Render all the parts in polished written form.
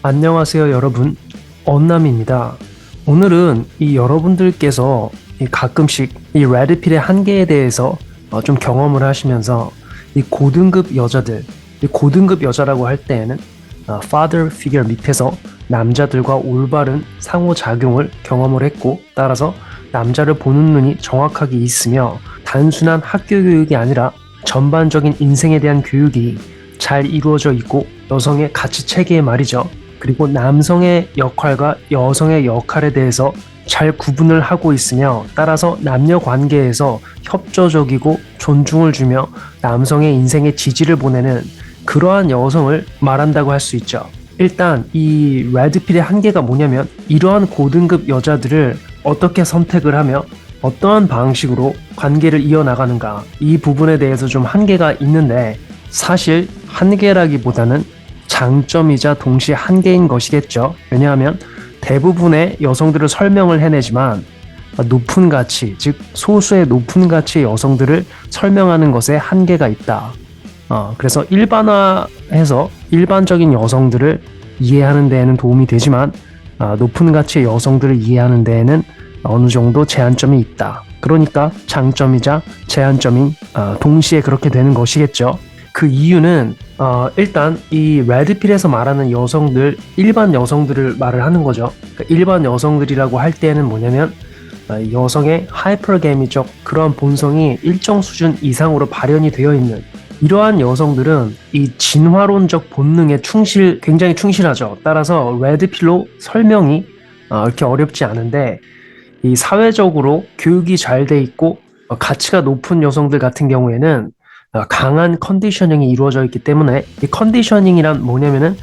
안녕하세요, 여러분. 언남입니다. 오늘은 이 여러분들께서 가끔씩 이 레드필의 한계에 대해서 좀 경험을 하시면서 이 고등급 여자들, 이 고등급 여자라고 할 때에는 father figure 밑에서 남자들과 올바른 상호작용을 경험을 했고, 따라서 남자를 보는 눈이 정확하게 있으며 단순한 학교 교육이 아니라 전반적인 인생에 대한 교육이 잘 이루어져 있고 여성의 가치 체계에 말이죠. 그리고 남성의 역할과 여성의 역할에 대해서 잘 구분을 하고 있으며 따라서 남녀 관계에서 협조적이고 존중을 주며 남성의 인생에 지지를 보내는 그러한 여성을 말한다고 할 수 있죠. 일단 이 레드필의 한계가 뭐냐면 이러한 고등급 여자들을 어떻게 선택을 하며 어떠한 방식으로 관계를 이어나가는가, 이 부분에 대해서 좀 한계가 있는데, 사실 한계라기보다는 장점이자 동시에 한계인 것이겠죠. 왜냐하면 대부분의 여성들을 설명을 해내지만 높은 가치, 즉 소수의 높은 가치의 여성들을 설명하는 것에 한계가 있다. 그래서 일반화해서 일반적인 여성들을 이해하는 데에는 도움이 되지만 높은 가치의 여성들을 이해하는 데에는 어느 정도 제한점이 있다. 그러니까 장점이자 제한점인 동시에 그렇게 되는 것이겠죠. 그 이유는 일단 이 레드필에서 말하는 여성들, 일반 여성들을 말을 하는 거죠. 그러니까 일반 여성들이라고 할 때는 뭐냐면 여성의 하이퍼게미적 그런 본성이 일정 수준 이상으로 발현이 되어 있는 이러한 여성들은 이 진화론적 본능에 굉장히 충실하죠. 따라서 레드필로 설명이 이렇게 어렵지 않은데, 이 사회적으로 교육이 잘 돼 있고 가치가 높은 여성들 같은 경우에는 강한 컨디셔닝이 이루어져 있기 때문에, 이 컨디셔닝이란 뭐냐면은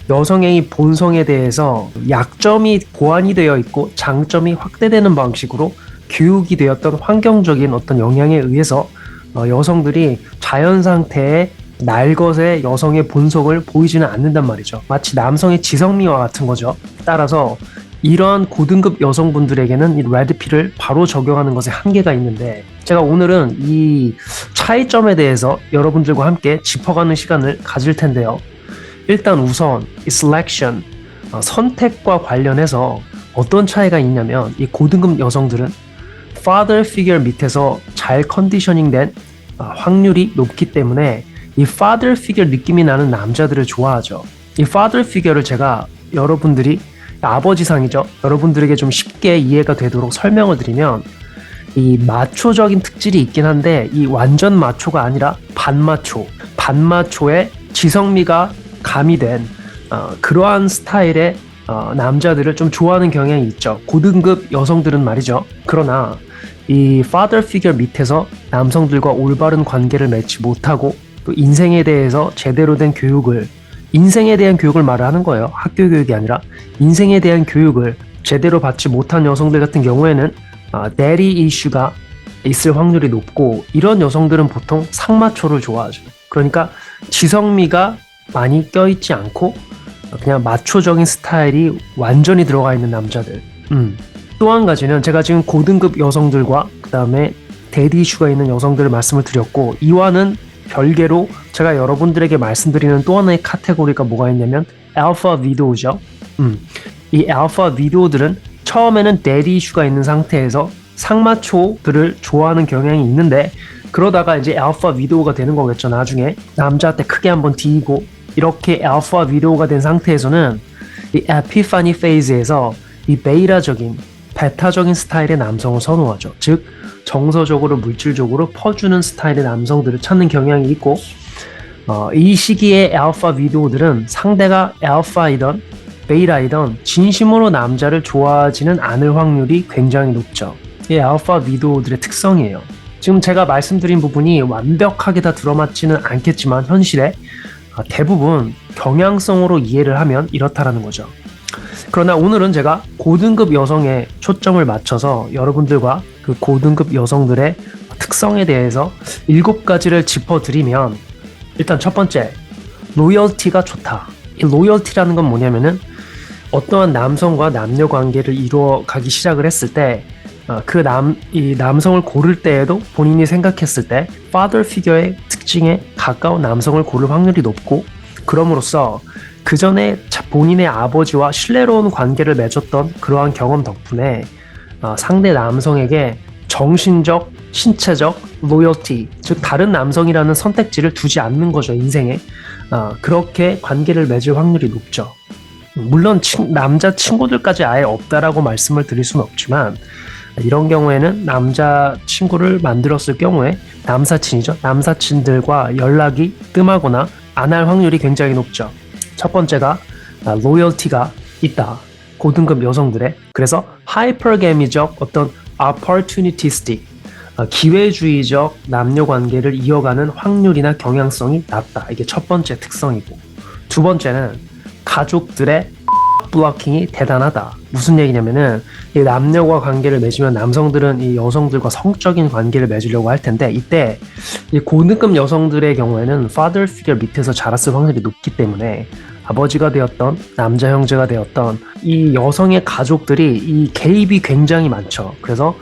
여성의 이 본성에 대해서 약점이 보완이 되어 있고 장점이 확대되는 방식으로 교육이 되었던 환경적인 어떤 영향에 의해서 여성들이 자연 상태의 날것의 여성의 본성을 보이지는 않는단 말이죠. 마치 남성의 지성미와 같은 거죠. 따라서 이러한 고등급 여성분들에게는 이 레드필을 바로 적용하는 것에 한계가 있는데, 제가 오늘은 이 차이점에 대해서 여러분들과 함께 짚어가는 시간을 가질 텐데요. 일단 우선 이 selection, 선택과 관련해서 어떤 차이가 있냐면, 이 고등급 여성들은 father figure 밑에서 잘 컨디셔닝된 확률이 높기 때문에 이 father figure 느낌이 나는 남자들을 좋아하죠. 이 father figure를 제가 여러분들이 아버지상이죠. 여러분들에게 좀 쉽게 이해가 되도록 설명을 드리면, 이 마초적인 특질이 있긴 한데 이 완전 마초가 아니라 반마초의 지성미가 가미된 그러한 스타일의 남자들을 좀 좋아하는 경향이 있죠. 고등급 여성들은 말이죠. 그러나 이 father figure 밑에서 남성들과 올바른 관계를 맺지 못하고 또 인생에 대해서 제대로 된 교육을, 인생에 대한 교육을 말을 하는 거예요. 학교 교육이 아니라 인생에 대한 교육을 제대로 받지 못한 여성들 같은 경우에는 daddy 이슈가 있을 확률이 높고, 이런 여성들은 보통 상마초를 좋아하죠. 그러니까 지성미가 많이 껴있지 않고 그냥 마초적인 스타일이 완전히 들어가 있는 남자들. 또 한 가지는 제가 지금 고등급 여성들과 그 다음에 데디 이슈가 있는 여성들을 말씀을 드렸고, 이와는 별개로 제가 여러분들에게 말씀드리는 또 하나의 카테고리가 뭐가 있냐면 알파 위도우죠. 이 알파 위도우들은 처음에는 데디 이슈가 있는 상태에서 상마초들을 좋아하는 경향이 있는데, 그러다가 이제 알파 위도우가 되는 거겠죠. 나중에 남자한테 크게 한번 뒤이고 이렇게 알파 위도우가 된 상태에서는 이 에피파니 페이즈에서 이 베타적인 스타일의 남성을 선호하죠. 즉 정서적으로 물질적으로 퍼주는 스타일의 남성들을 찾는 경향이 있고, 이 시기에 알파 위도우들은 상대가 알파이던 베이라이던 진심으로 남자를 좋아하지는 않을 확률이 굉장히 높죠. 이 알파 위도우들의 특성이에요. 지금 제가 말씀드린 부분이 완벽하게 다 들어맞지는 않겠지만 현실에 대부분 경향성으로 이해를 하면 이렇다라는 거죠. 그러나 오늘은 제가 고등급 여성에 초점을 맞춰서 여러분들과 그 고등급 여성들의 특성에 대해서 7가지를 짚어드리면, 일단 첫 번째, 로열티가 좋다. 이 로열티라는 건 뭐냐면은 어떠한 남성과 남녀 관계를 이루어가기 시작을 했을 때 이 남성을 고를 때에도 본인이 생각했을 때 father figure의 특징에 가까운 남성을 고를 확률이 높고, 그럼으로써 그 전에 본인의 아버지와 신뢰로운 관계를 맺었던 그러한 경험 덕분에 상대 남성에게 정신적, 신체적 로열티, 즉 다른 남성이라는 선택지를 두지 않는 거죠, 인생에. 그렇게 관계를 맺을 확률이 높죠. 물론 남자 친구들까지 아예 없다라고 말씀을 드릴 수는 없지만 이런 경우에는 남자 친구를 만들었을 경우에 남사친이죠. 남사친들과 연락이 뜸하거나 안 할 확률이 굉장히 높죠. 첫 번째가 로열티가 있다. 고등급 여성들의. 그래서 하이퍼게미적 어떤 opportunistic 기회주의적 남녀 관계를 이어가는 확률이나 경향성이 낮다. 이게 첫 번째 특성이고, 두 번째는 가족들의 블로킹이 대단하다. 무슨 얘기냐면은 이 남녀와 관계를 맺으면 남성들은 이 여성들과 성적인 관계를 맺으려고 할 텐데, 이때 이 고등급 여성들의 경우에는 father figure 밑에서 자랐을 확률이 높기 때문에 아버지가 되었던 남자 형제가 되었던 이 여성의 가족들이 이 개입이 굉장히 많죠. 그래서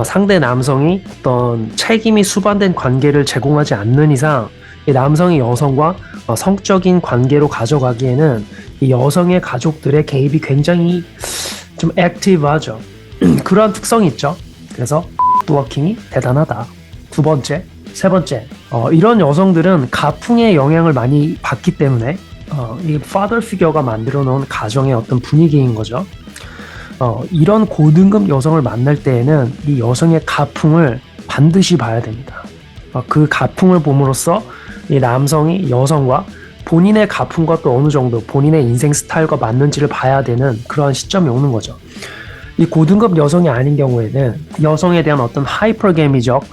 상대 남성이 어떤 책임이 수반된 관계를 제공하지 않는 이상 이 남성이 여성과 성적인 관계로 가져가기에는 이 여성의 가족들의 개입이 굉장히 좀 액티브하죠. 그러한 특성이 있죠. 그래서 워킹이 대단하다. 두 번째, 세 번째, 이런 여성들은 가풍의 영향을 많이 받기 때문에 이 father figure가 만들어 놓은 가정의 어떤 분위기인 거죠. 이런 고등급 여성을 만날 때에는 이 여성의 가풍을 반드시 봐야 됩니다. 그 가풍을 봄으로써 이 남성이 여성과 본인의 가풍과 또 어느 정도 본인의 인생 스타일과 맞는지를 봐야 되는 그러한 시점이 오는 거죠. 이 고등급 여성이 아닌 경우에는 여성에 대한 어떤 하이퍼게미적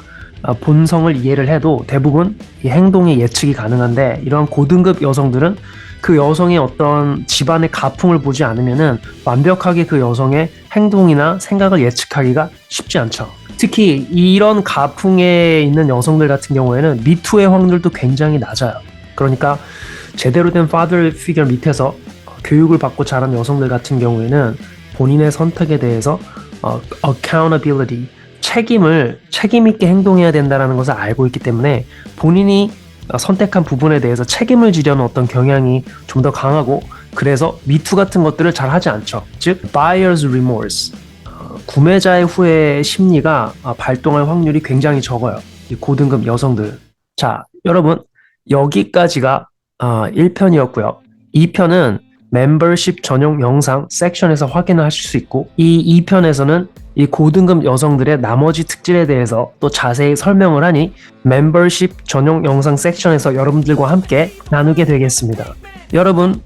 본성을 이해를 해도 대부분 이 행동의 예측이 가능한데, 이런 고등급 여성들은 그 여성의 어떤 집안의 가풍을 보지 않으면은 완벽하게 그 여성의 행동이나 생각을 예측하기가 쉽지 않죠. 특히 이런 가풍에 있는 여성들 같은 경우에는 미투의 확률도 굉장히 낮아요. 그러니까 제대로 된 father figure 밑에서 교육을 받고 자란 여성들 같은 경우에는 본인의 선택에 대해서 accountability, 책임 있게 행동해야 된다는 것을 알고 있기 때문에 본인이 선택한 부분에 대해서 책임을 지려는 어떤 경향이 좀 더 강하고, 그래서 미투 같은 것들을 잘 하지 않죠. 즉 buyer's remorse, 구매자의 후회 심리가 발동할 확률이 굉장히 적어요. 이 고등급 여성들. 자, 여러분, 여기까지가 1편이었고요. 2편은 멤버십 전용 영상 섹션에서 확인을 하실 수 있고, 이 2편에서는 이 고등급 여성들의 나머지 특질에 대해서 또 자세히 설명을 하니 멤버십 전용 영상 섹션에서 여러분들과 함께 나누게 되겠습니다. 여러분,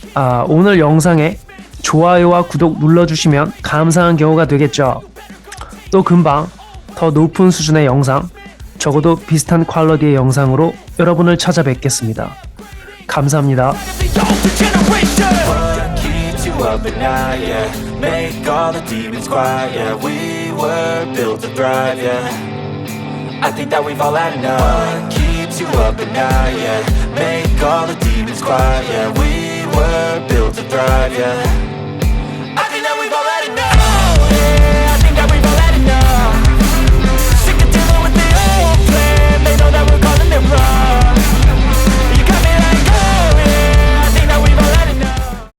오늘 영상에 좋아요와 구독 눌러주시면 감사한 경우가 되겠죠. 또 금방 더 높은 수준의 영상, 적어도 비슷한 퀄리티의 영상으로 여러분을 찾아뵙겠습니다. 감사합니다. Up at night, yeah. Make all the demons quiet, yeah. We were built to thrive, yeah. I think that we've all had enough. What keeps you up at night, yeah. Make all the demons quiet, yeah. We were built to thrive, yeah.